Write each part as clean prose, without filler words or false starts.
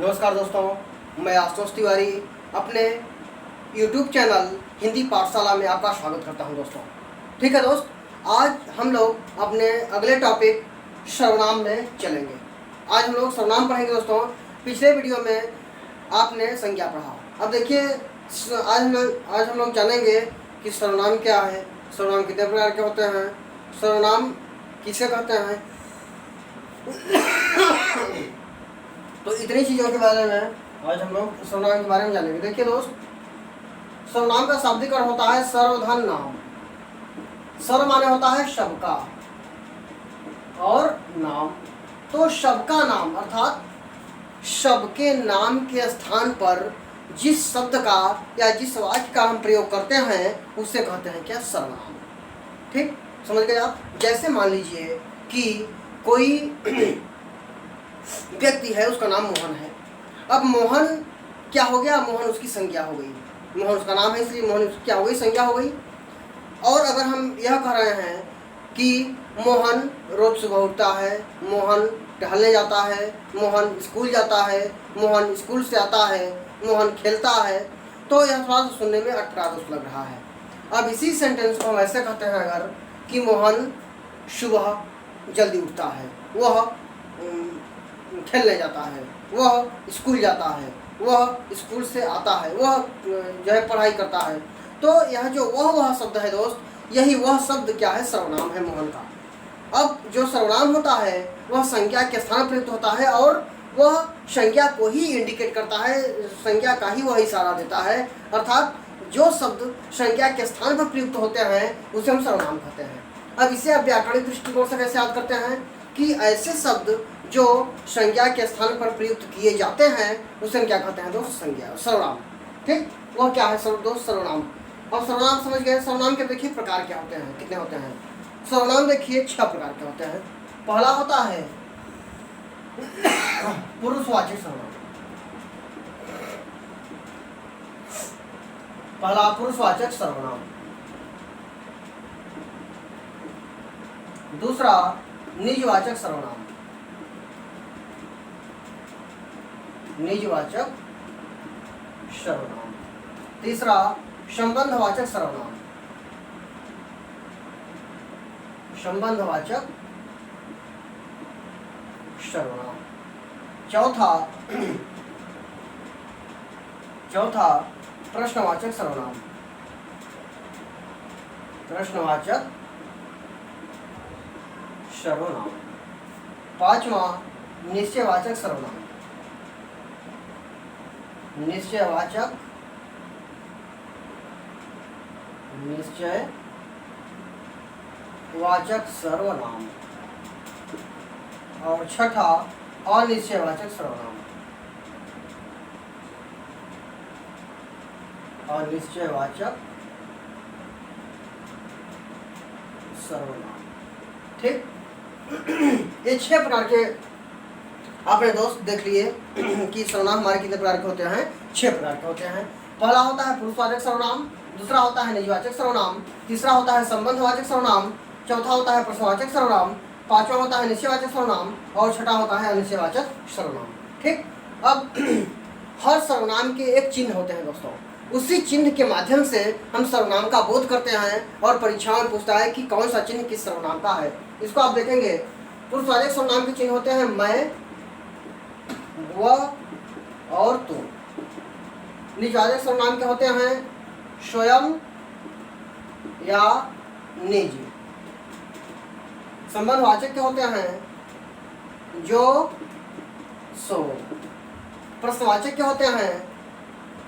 नमस्कार दोस्तों, मैं आशुतोष तिवारी अपने YouTube चैनल हिंदी पाठशाला में आपका स्वागत करता हूं दोस्तों। ठीक है दोस्त, आज हम लोग अपने अगले टॉपिक सर्वनाम में चलेंगे। आज हम लोग सर्वनाम पढ़ेंगे दोस्तों। पिछले वीडियो में आपने संज्ञा पढ़ा। अब देखिए, आज हम लोग जानेंगे कि सर्वनाम क्या है, सर्वनाम कितने प्रकार के होते हैं, सर्वनाम किसे कहते हैं। तो इतनी चीज़ों के बारे में आज हम लोग सर्वनाम के बारे में जानेंगे। देखिए दोस्त, सर्वनाम का शाब्दिक अर्थ होता है सर्वधन नाम। सर्व माने होता है सबका और नाम, तो सबका नाम अर्थात सबके नाम के स्थान पर जिस शब्द का या जिस वाक्य का हम प्रयोग करते हैं उसे कहते हैं क्या, सर्वनाम। ठीक, समझ गए आप। जैसे मान लीजिए कि कोई व्यक्ति है, उसका नाम मोहन है। अब मोहन क्या हो गया, मोहन उसकी संज्ञा हो गई। मोहन उसका नाम है इसलिए मोहन क्या हो गई, संज्ञा हो गई। और अगर हम यह कह रहे हैं कि मोहन रोज सुबह उठता है, मोहन टहलने जाता है, मोहन स्कूल जाता है, मोहन स्कूल से आता है, मोहन खेलता है, तो यह थोड़ा सा सुनने में अटपटा लग रहा है। अब इसी सेंटेंस को हम ऐसे कहते हैं अगर कि मोहन सुबह जल्दी उठता है, वह खेलने जाता है, वह स्कूल जाता है, वह स्कूल से आता है, वह जो है पढ़ाई करता है। तो यह जो वह शब्द है दोस्त, यही वह शब्द क्या है, सर्वनाम है मोहन का। अब जो सर्वनाम होता है वह संज्ञा के स्थान प्रयुक्त होता है और वह संज्ञा को ही इंडिकेट करता है, संज्ञा का ही वह इशारा देता है। अर्थात जो शब्द संज्ञा के स्थान पर प्रयुक्त होते हैं उसे हम सर्वनाम कहते हैं। अब इसे आप व्याकरणिक दृष्टिकोण से कैसे याद करते हैं कि ऐसे शब्द जो संज्ञा के स्थान पर प्रयुक्त किए जाते हैं उसे हम क्या कहते हैं दोस्त, संज्ञा, सर्वनाम। ठीक, वह क्या है दोस्त, सर्वनाम। और सर्वनाम समझ गए। सर्वनाम के देखिए प्रकार क्या होते हैं, कितने होते हैं। सर्वनाम देखिए 6 प्रकार के होते हैं। पहला होता है पुरुषवाचक सर्वनाम। पहला पुरुषवाचक सर्वनाम। दूसरा निजवाचक सर्वनाम। निजवाचक सर्वनाम। तीसरा संबंधवाचक सर्वनाम। संबंधवाचक सर्वनाम। चौथा प्रश्नवाचक सर्वनाम। प्रश्नवाचक सर्वनाम। पांचवा निश्चयवाचक सर्वनाम। निश्चयवाचक सर्वनाम। और छठा अनिश्चयवाचक सर्वनाम। अनिश्चयवाचक सर्वनाम। ठीक, ये 6 प्रकार के आपने दोस्त देख लिए कि सर्वनाम हमारे कितने प्रकार के होते हैं, 6 प्रकार के होते हैं। पहला होता है पुरुषवाचक सर्वनाम, दूसरा होता है निजवाचक सर्वनाम, तीसरा होता है संबंधवाचक सर्वनाम, चौथा होता है प्रश्नवाचक सर्वनाम, पांचवा होता है निश्चयवाचक सर्वनाम और छठा होता है अनिश्चयवाचक सर्वनाम। ठीक, अब हर सर्वनाम के एक चिन्ह होते हैं दोस्तों। उसी चिन्ह के माध्यम से हम सर्वनाम का बोध करते हैं और परीक्षा में पूछता है कि कौन सा चिन्ह किस सर्वनाम का है। इसको आप देखेंगे, पुरुषवाचक सर्वनाम के चिन्ह होते हैं मैं, वह और तुम। निजवाचक सर्वनाम के होते हैं स्वयं या निज। संबंधवाचक के होते हैं जो, सो। प्रश्नवाचक के होते हैं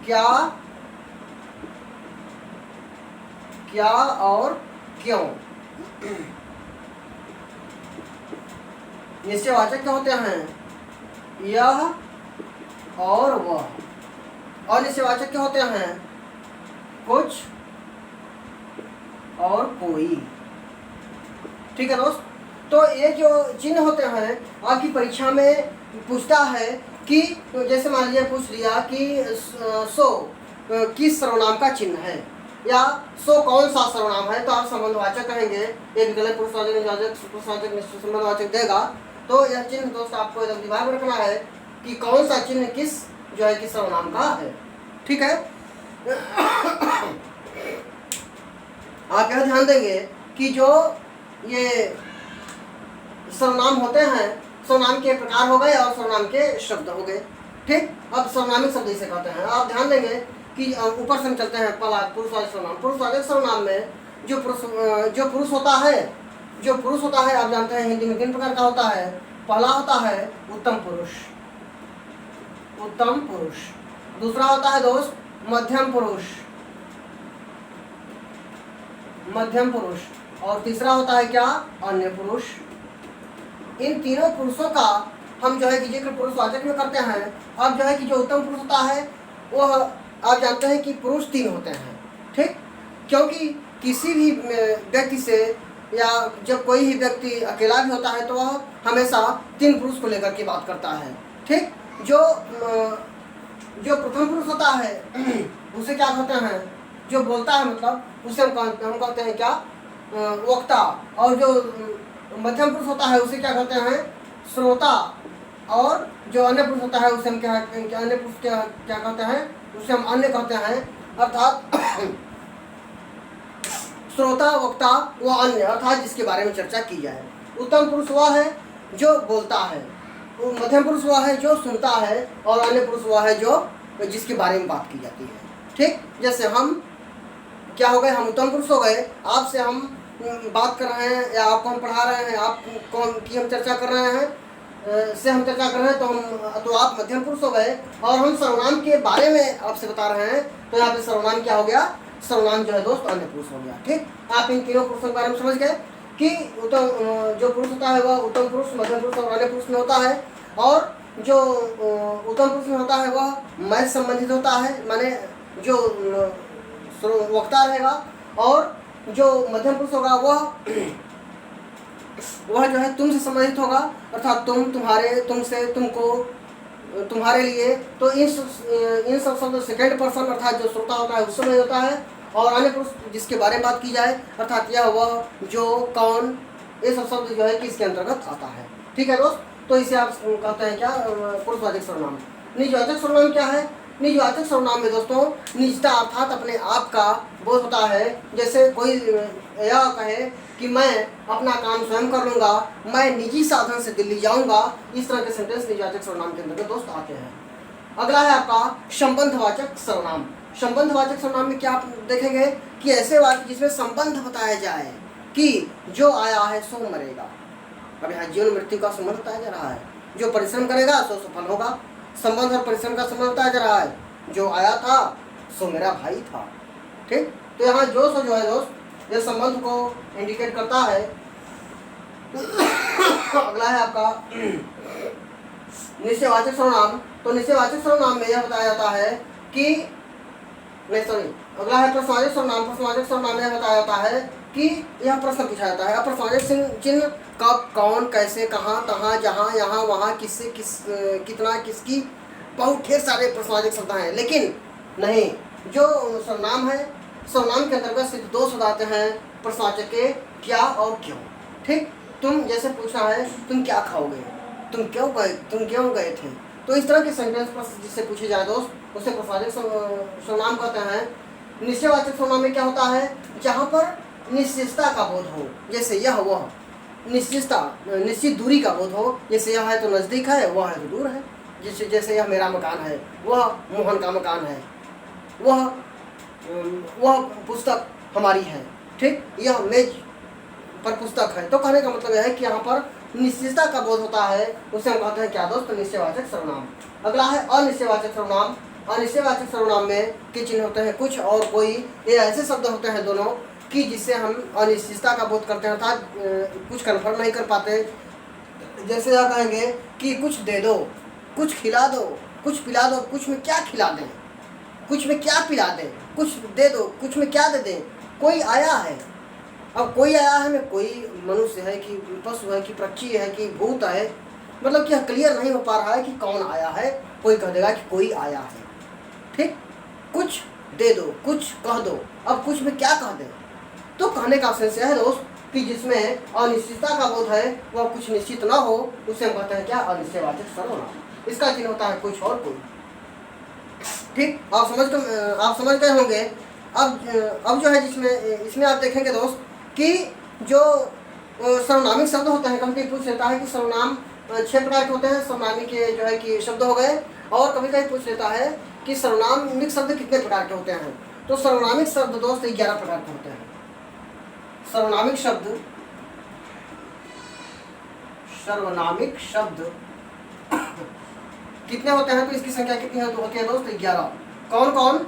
क्या, क्या और क्यों। निश्चयवाचक के होते हैं यह और वह। अनिश्चयवाचक के होते हैं कुछ और कोई। ठीक है दोस्त, तो ये जो चिन्ह होते हैं आपकी परीक्षा में पूछता है कि जैसे मान लीजिए पूछ लिया कि सो किस सर्वनाम का चिन्ह है या सो कौन सा सर्वनाम है, तो आप संबंधवाचक कहेंगे। एक गलत पुरुषवाचक संबंधवाचक देगा, तो यह चिन्ह दोस्त आपको एकदम दिमाग में रखना है कि कौन सा चिन्ह किस जो है कि सर्वनाम का है। ठीक है। आप यह ध्यान देंगे कि जो ये सर्वनाम होते हैं, सर्वनाम के प्रकार हो गए और सर्वनाम के शब्द हो गए। ठीक। अब सर्वनामिक शब्द इसे कहते हैं। आप ध्यान देंगे कि ऊपर से हम चलते हैं। पहला पुरुषवाचक सर्वनाम। पुरुषवाचक सर्वनाम में जो पुरुष होता है आप जानते हैं हिंदी में किन प्रकार का होता है। पहला होता है उत्तम पुरुष, उत्तम पुरुष। दूसरा होता है दोस्त मध्यम पुरुष, मध्यम पुरुष। और तीसरा होता है क्या, अन्य पुरुष। इन तीनों पुरुषों का हम जो है कि जिक्र पुरुषवाचक में करते हैं। अब जो है कि जो उत्तम पुरुष होता है वह आप जानते हैं कि पुरुष 3 होते हैं। ठीक। क्योंकि किसी भी व्यक्ति से या जब कोई ही व्यक्ति अकेला भी होता है तो वह हमेशा 3 पुरुष को लेकर के बात करता है। ठीक। जो प्रथम पुरुष होता है उसे क्या कहते हैं, जो बोलता है मतलब उसे हम कहते हैं क्या, वक्ता। और जो मध्यम पुरुष होता है उसे क्या कहते हैं, श्रोता। और जो अन्य पुरुष होता है उसे हम क्या कहते हैं, उसे हम अन्य कहते हैं। अर्थात श्रोता, वक्ता व अन्य, अर्थात जिसके बारे में चर्चा की जाए। उत्तम पुरुष वह है जो बोलता है, मध्यम पुरुष वह है जो सुनता है, और अन्य पुरुष वह है जो जिसके बारे में बात की जाती है। ठीक। जैसे हम क्या हो गए, हम उत्तम पुरुष हो गए। आपसे हम बात कर रहे हैं या आपको हम पढ़ा रहे हैं, आप कौन की हम चर्चा कर रहे हैं से हम चर्चा कर रहे हैं तो आप मध्यम पुरुष हो गए। और हम सर्वनाम के बारे में आपसे बता रहे हैं तो यहाँ पे सर्वनाम क्या हो गया, सर्वनाम जो है दोस्त अन्य पुरुष हो गया। ठीक। आप इन तीनों पुरुषों के बारे में समझ गए कि उत्तम जो पुरुष होता है वह उत्तम पुरुष, मध्यम पुरुष और अन्य पुरुष में होता है। और जो उत्तम पुरुष में होता है वह मैं संबंधित होता है, माने जो वक्ता रहेगा। और जो मध्यम पुरुष होगा वह जो है तुमसे संबंधित होगा, अर्थात तुम, तुम्हारे, तुमसे, तुमको, तुम्हारे लिए। तो इन सब शब्द सेकेंड पर्सन अर्थात जो श्रोता होता है उससे होता है। और अन्य पुरुष जिसके बारे में बात की जाए अर्थात यह, वह, जो, कौन, ये सब शब्द जो है कि इसके अंतर्गत आता है। ठीक है दोस्त। तो इसे आप कहते हैं क्या, पुरुषवाचक सर्वनाम। निजवाचक सर्वनाम क्या है, निजवाचक सर्वनाम में दोस्तों निजता अर्थात अपने आप का बोध होता है। जैसे कोई यह कहे कि मैं अपना काम स्वयं कर लूँगा, मैं निजी साधन से दिल्ली जाऊँगा, इस तरह के सेंटेंस निजवाचक सर्वनाम के अंतर्गत दोस्त आते हैं। अगला है आपका संबंधवाचक सर्वनाम। संबंधवाचक सर्वनाम में क्या आप देखेंगे कि ऐसे वाक्य जिसमें संबंध बताया जाए कि जो आया है सो मरेगा। अब यहाँ जीवन मृत्यु का संबंध बताया जा रहा है। जो परिश्रम करेगा सो सफल होगा। संबंध और परिश्रम का संबंध बताया जा रहा है। जो आया था सो मेरा भाई था। ठीक। तो यहाँ जो सो जो है दोस्त ये संबंध को इंडिकेट करता है। अगला है आपका निश्चयवाचक सर्वनाम। तो निश्चयवाचक सर्वनाम में यह बताया जाता है कि अगला है प्रश्नवाचक सर्वनाम। प्रश्नवाचक सर्वनाम में यह बताया जाता है कि यह प्रश्न पूछा जाता है। प्रश्नवाचक चिन्ह कब, कौन, कैसे, कहाँ, तहाँ, जहाँ, यहाँ, वहाँ, किससे, कितना, किसकी, बहुत ढेर सारे प्रश्नवाचक शब्द हैं। लेकिन नहीं, जो सर्वनाम है, सर्वनाम के अंतर्गत सिर्फ 2 शब्द आते हैं प्रश्नवाचक के, क्या और क्यों। ठीक। तुम जैसे पूछना है तुम क्या खाओगे, तुम क्यों गए थे। तो इस तरह के सेंटेंस प्रश्न जिससे पूछे जाए दोस्त उसे प्रश्नवाचक सर्वनाम कहते हैं। निश्चयवाचक सर्वनाम में क्या होता है, जहाँ पर निश्चितता का बोध हो, जैसे यह वह, निश्चितता, निश्चित दूरी का बोध हो। जैसे यह है तो नज़दीक है, वह है तो दूर है। जैसे यह मेरा मकान है, वह मोहन का मकान है, वह पुस्तक हमारी है। ठीक। यह मेज पर पुस्तक है। तो कहने का मतलब यह है कि यहाँ पर निश्चितता का बोध होता है, उसे हम कहते हैं क्या दोस्त, निश्चयवाचक सर्वनाम। अगला है अनिश्चयवाचक सर्वनाम। अनिश्चयवाचक सर्वनाम में के चिन्ह होते हैं कुछ और कोई। ये ऐसे शब्द होते हैं दोनों कि जिससे हम अनिश्चितता का बोध करते हैं, अर्थात कुछ कन्फर्म नहीं कर पाते। जैसे यह कहेंगे कि कुछ दे दो, कुछ खिला दो, कुछ पिला दो। कुछ में क्या खिला दें, कुछ में क्या पिला दें, कुछ दे दो, कुछ में क्या दे दें। कोई आया है, अब कोई आया है में कोई मनुष्य है कि पशु है कि पक्षी है कि भूत है, मतलब कि क्लियर नहीं हो पा रहा है कि कौन आया है। कोई कह देगा कि कोई आया है। ठीक। कुछ दे दो, कुछ कह दो। अब कुछ में क्या कह दें, तो कहने का सेंस है दोस्त कि जिसमें अनिश्चितता का बोध है, वह कुछ निश्चित ना हो, उसे हम कहते हैं क्या? अनिश्चयवाचक सर्वनाम। इसका चिन्ह होता है कुछ और कोई। ठीक, आप समझ गए होंगे। अब जो है जिसमें इसमें आप देखेंगे दोस्त कि जो सर्वनामिक शब्द होते हैं, कभी पूछ लेता है कि सर्वनाम 6 प्रकार के होते हैं, सर्वनामी के जो है कि शब्द हो गए, और कभी कभी पूछ लेता है कि सर्वनामिक शब्द कितने प्रकार के होते हैं। तो सर्वनामिक शब्द दोस्त 11 प्रकार के होते हैं। सर्वनामिक शब्द कितने होते हैं? तो इसकी संख्या कितनी होती है दोस्त? 11। कौन कौन?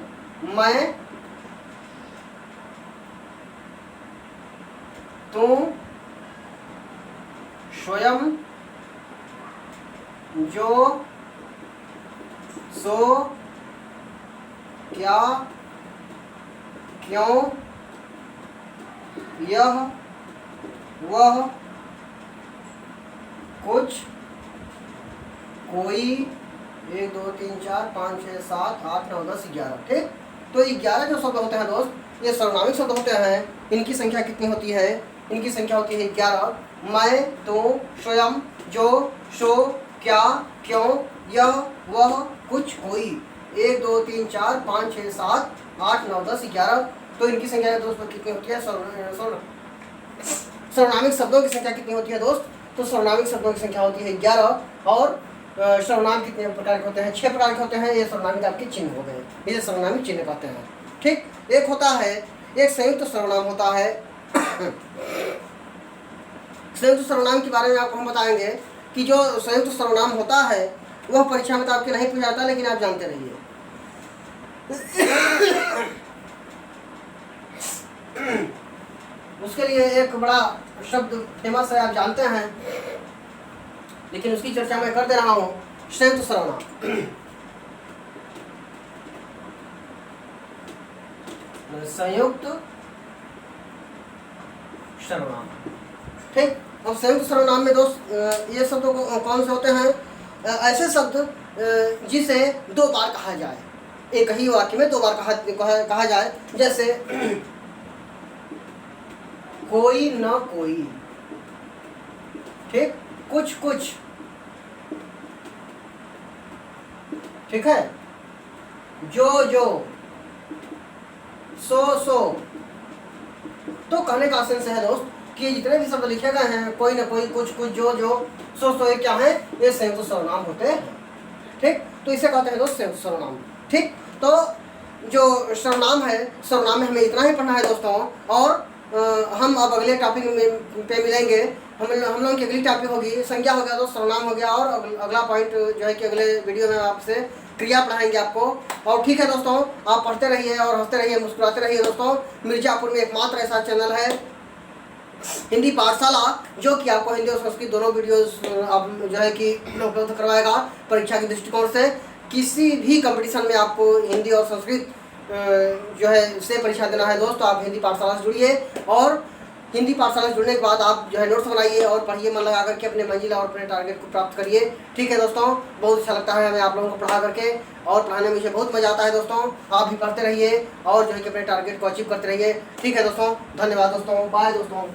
मैं, तू, स्वयं, जो, सो, क्या, क्यों, यह, वह, कुछ, कोई, 1 2 3 4 5 6 7 8 9 10 11। ठीक, तो 11 जो शब्द होते हैं दोस्त, ये सर्वनामिक शब्द होते हैं। इनकी संख्या कितनी होती है? इनकी संख्या होती है 11। मैं, तू, स्वयं, जो, सो, क्या, क्यों, यह, वह, कुछ, कोई, 1 2 3 4 5 6 7 8 9 10 11। तो इनकी संख्या दोस्तों कितनी होती है? सर्वनामिक शब्दों की संख्या कितनी होती है दोस्त? तो सर्वनामिक शब्दों की संख्या होती है 11। और सर्वनाम कितने प्रकार के होते हैं? 6 प्रकार के होते हैं। ये सर्वनामिक आपके चिन्ह हो गए, इसे सर्वनामिक चिन्ह कहते हैं। ठीक, एक होता है, एक संयुक्त सर्वनाम होता है। संयुक्त सर्वनाम के बारे में आपको हम बताएंगे कि जो संयुक्त सर्वनाम होता है वह परीक्षा में तो आपके नहीं पूछा जाता, लेकिन आप जानते रहिए। उसके लिए एक बड़ा शब्द फेमस है, आप जानते हैं, लेकिन उसकी चर्चा मैं कर दे रहा हूं। संयुक्त सर्वनाम। संयुक्त सर्वनाम। ठीक, अब संयुक्त सर्वनाम में दोस्त ये शब्द कौन से होते हैं? ऐसे शब्द जिसे 2 बार कहा जाए, एक ही वाक्य में 2 बार कहा जाए। जैसे कोई न कोई, ठीक, कुछ कुछ, ठीक है, जो जो, सो सो। तो कहने का सेंस है दोस्त कि जितने भी शब्द लिखे गए हैं, कोई न कोई, कुछ कुछ, जो जो, सो सो, ये क्या है? ये संयुक्त सर्वनाम होते हैं। ठीक, तो इसे कहते हैं दोस्त संयुक्त सर्वनाम। ठीक, तो जो सर्वनाम है, सर्वनाम में हमें इतना ही पढ़ना है दोस्तों। और हम अब अगले टॉपिक पे मिलेंगे। हम लोगों की अगली टॉपिक होगी संज्ञा हो गया, दोस्त सर्वनाम हो गया, और अगला पॉइंट जो है कि अगले वीडियो में आपसे क्रिया पढ़ाएंगे आपको। और ठीक है दोस्तों, आप पढ़ते रहिए और हंसते रहिए, मुस्कुराते रहिए दोस्तों। मिर्जापुर में एकमात्र ऐसा चैनल है हिंदी पाठशाला, जो कि आपको हिंदी और संस्कृत दोनों वीडियोस अब जो है कि उपलब्ध करवाएगा। परीक्षा के दृष्टिकोण से किसी भी कंपटीशन में आपको हिंदी और संस्कृत जो है से परीक्षा देना है दोस्तों, आप हिंदी पाठशाला से जुड़िए। और हिंदी पाठशाला से जुड़ने के बाद आप जो है नोट्स बनाइए और पढ़िए, मन लगा करके अपने मंजिल और अपने टारगेट को प्राप्त करिए। ठीक है दोस्तों, बहुत अच्छा लगता है हमें आप लोगों को पढ़ा करके, और पढ़ाने में मुझे बहुत मज़ा आता है दोस्तों। आप भी पढ़ते रहिए और जो है कि अपने टारगेट को अचीव करते रहिए। ठीक है दोस्तों, धन्यवाद दोस्तों, बाय दोस्तों।